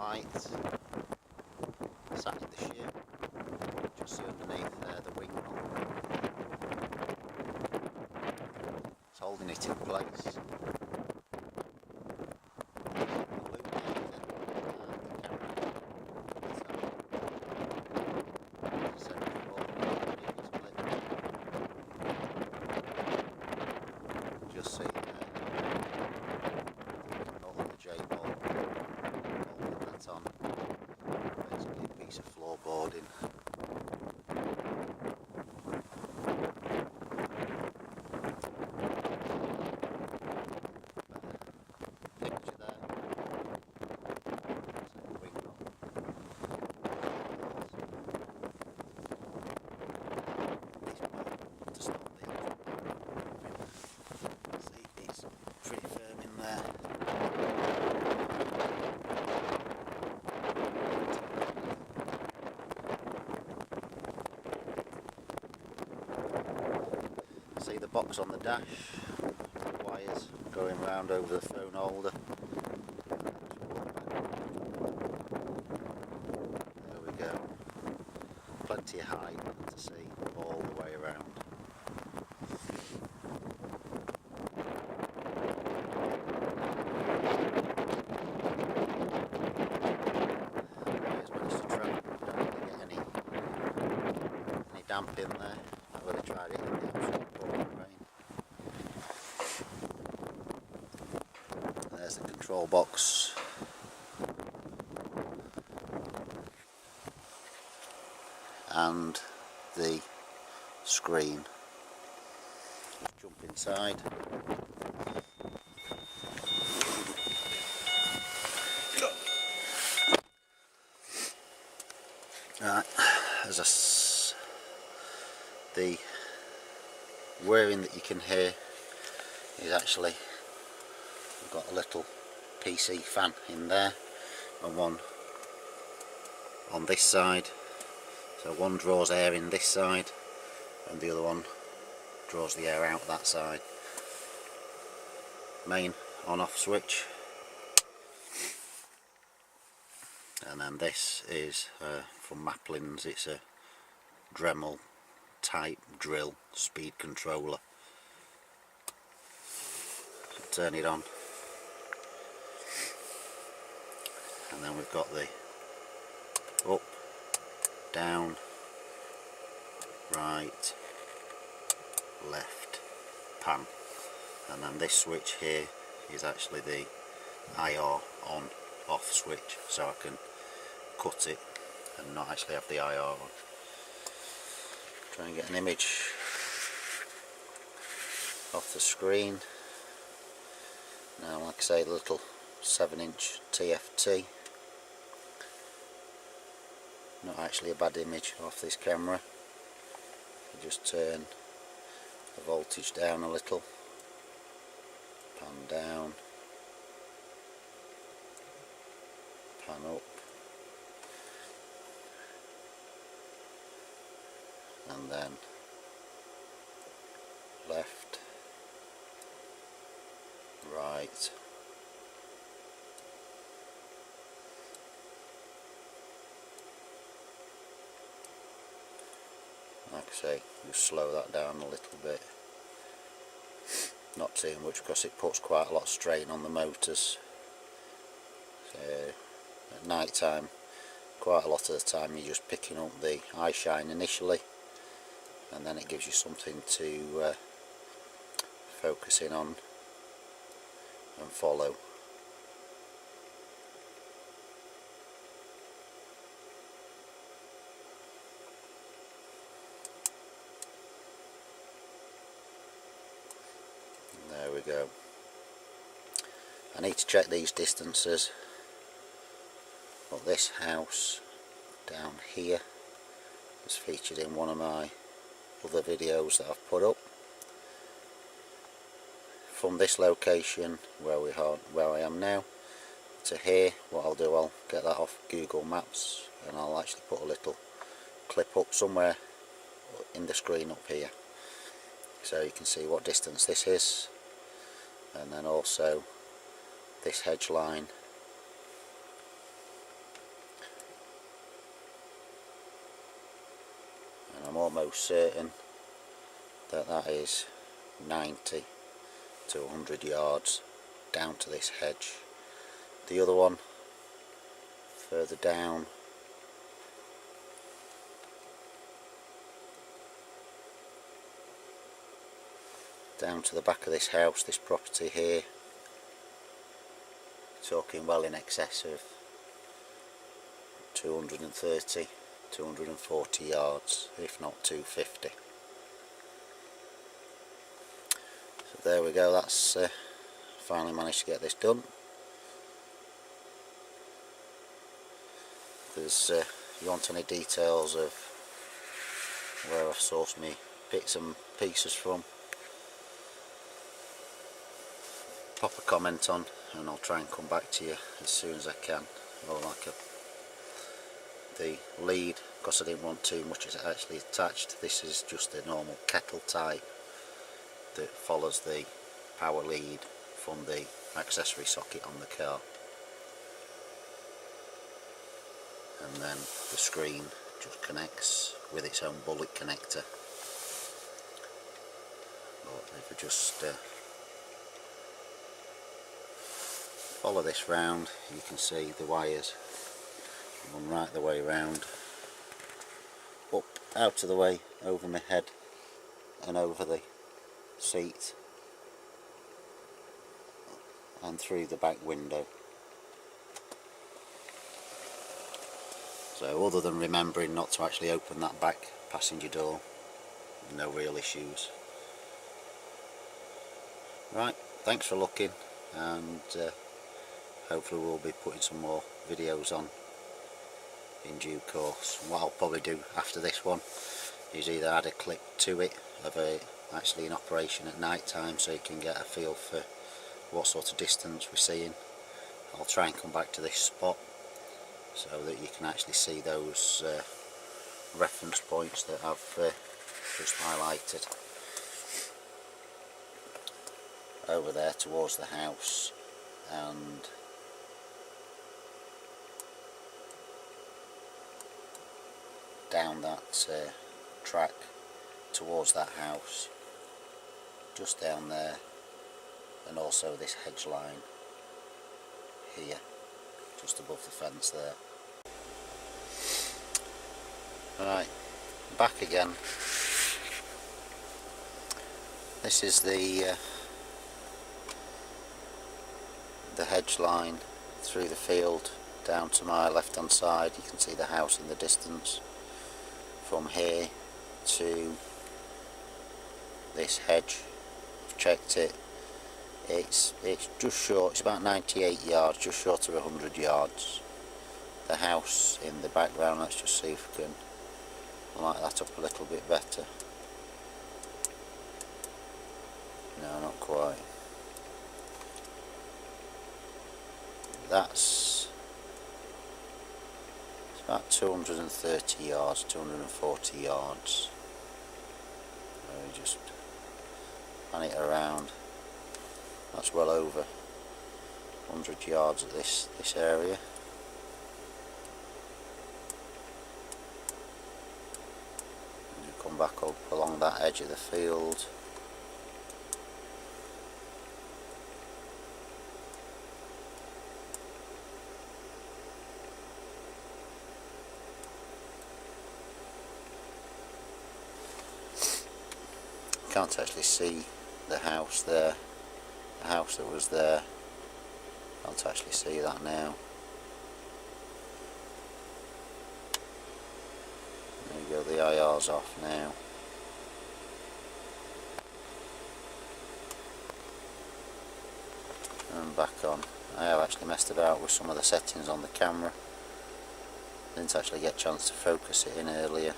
white sat in the ship, just see underneath there the wing nut. It's holding it in place. Just see there, all of the J-bolt holding that on, basically a piece of floorboarding. Picture there, wing nut. This bolt to stop the engine. See, it's pretty firm in there. See the box on the dash, the wires going round over the phone holder. There we go. Plenty of height to see all the way around. Damp in there. I've already tried it in the absolute pouring rain. There's the control box. And the screen. Let's jump inside. Right, the whirring that you can hear is actually, we've got a little PC fan in there and one on this side, so one draws air in this side and the other one draws the air out that side. Main on off switch, and then this is from Maplin's. It's a Dremel type drill speed controller. So turn it on, and then we've got the up, down, right, left, pan, and then this switch here is actually the IR on off switch, so I can cut it and not actually have the IR on. Try and get an image off the screen. Now, like I say, the little 7-inch TFT, not actually a bad image off this camera. I just turn the voltage down a little, pan down, pan up, and then left, right, like I say, you slow that down a little bit, not too much because it puts quite a lot of strain on the motors. So at night time, quite a lot of the time you're just picking up the eye shine initially, and then it gives you something to focus in on and follow. And there we go. I need to check these distances, but this house down here is featured in one of my other videos that I've put up. From this location where I am now to here, what I'll do, I'll get that off Google Maps and I'll actually put a little clip up somewhere in the screen up here, so you can see what distance this is, and then also this hedge line and I'm almost certain that that is 90 to 100 yards down to this hedge. The other one further down to the back of this house, this property here, talking well in excess of 230, 240 yards, if not 250. So there we go, that's finally managed to get this done. If there's you want any details of where I've sourced me bits and pieces from, pop a comment on and I'll try and come back to you as soon as I can. Well, like the lead, because I didn't want too much actually attached, this is just a normal kettle type that follows the power lead from the accessory socket on the car, and then the screen just connects with its own bullet connector. But if we just follow this round, you can see the wires run right the way round, up out of the way, over my head and over the seat and through the back window. So other than remembering not to actually open that back passenger door, no real issues. Right, thanks for looking, and hopefully we'll be putting some more videos on in due course. What I'll probably do after this one is either add a clip to it of it actually in operation at night time, so you can get a feel for what sort of distance we're seeing. I'll try and come back to this spot so that you can actually see those reference points that I've just highlighted over there towards the house, and down that track towards that house, just down there, and also this hedge line here just above the fence there. Right, back again. This is the hedge line through the field down to my left hand side. You can see the house in the distance. From here to this hedge, I've checked it, it's just short, it's about 98 yards, just short of 100 yards. The house in the background, let's just see if we can light that up a little bit better. No, not quite. That's about 230 yards, 240 yards. So just pan it around. That's well over 100 yards at this area. And you come back up along that edge of the field. Can't actually see the house there, the house that was there. Can't actually see that now. There you go, the IR's off now. And back on. I have actually messed about with some of the settings on the camera. Didn't actually get a chance to focus it in earlier.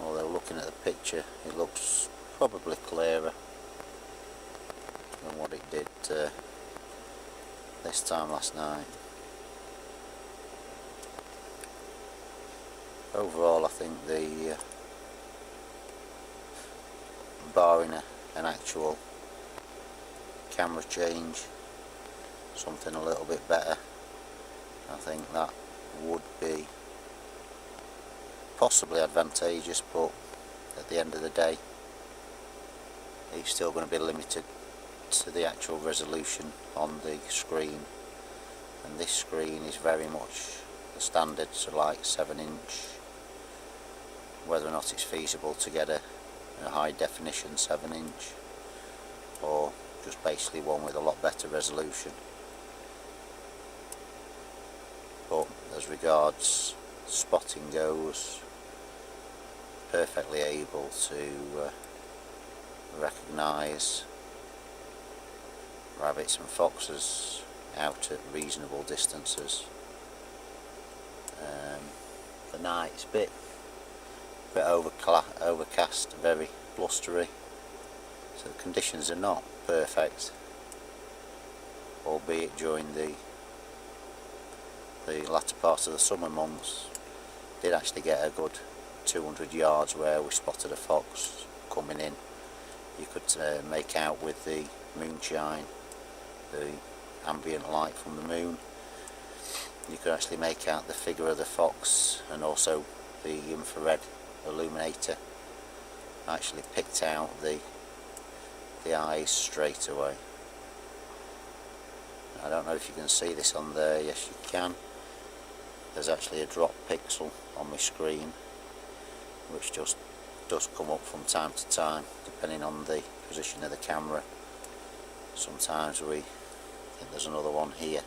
Although looking at the picture, it looks probably clearer than what it did this time last night. Overall, I think the barring an actual camera change, something a little bit better, I think that would be possibly advantageous, but at the end of the day it's still going to be limited to the actual resolution on the screen, and this screen is very much the standard, so like 7-inch. Whether or not it's feasible to get a high definition 7-inch or just basically one with a lot better resolution. But as regards spotting goes, perfectly able to recognise rabbits and foxes out at reasonable distances. The night's a bit overcast, very blustery, so the conditions are not perfect, albeit during the latter part of the summer months did actually get a good 200 yards where we spotted a fox coming in. You could make out with the moonshine, the ambient light from the moon, you could actually make out the figure of the fox, and also the infrared illuminator actually picked out the eyes straight away. I don't know if you can see this on there. Yes, you can. There's actually a drop pixel on my screen which just does come up from time to time depending on the position of the camera. Sometimes we think there's another one here.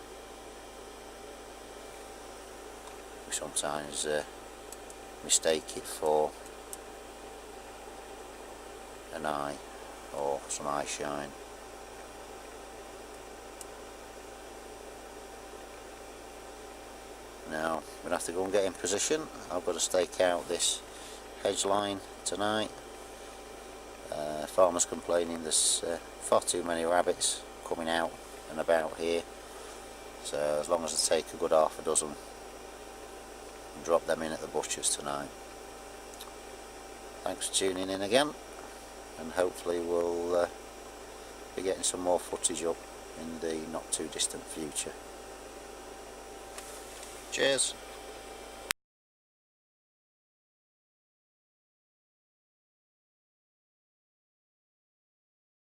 We sometimes mistake it for an eye or some eye shine. Now I'm going to have to go and get in position. I've got to stake out this hedge line tonight. Farmers complaining there's far too many rabbits coming out and about here, so as long as I take a good half a dozen and drop them in at the butchers tonight. Thanks for tuning in again, and hopefully we'll be getting some more footage up in the not too distant future. Cheers.